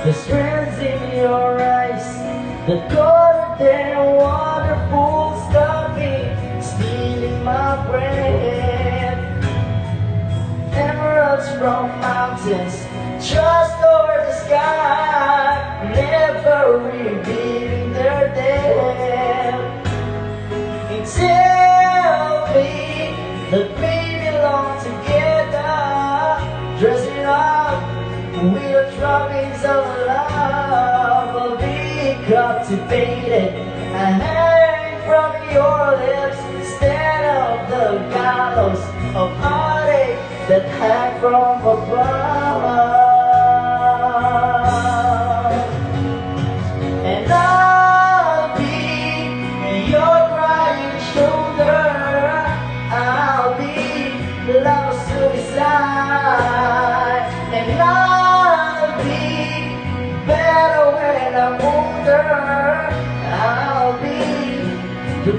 the strength in your eyes, the golden wonderful stopping, stealing my breath. Emeralds from mountains, just over the sky, never revealing their depth. And tell me that we belong together, dressing up with the trappings of love. I'll be captivated and hang from your lips instead of the gallows of heartache that hang from above. And I'll be your crying shoulder, I'll be the love of suicide, and I'll be better when I'm older. I'll be the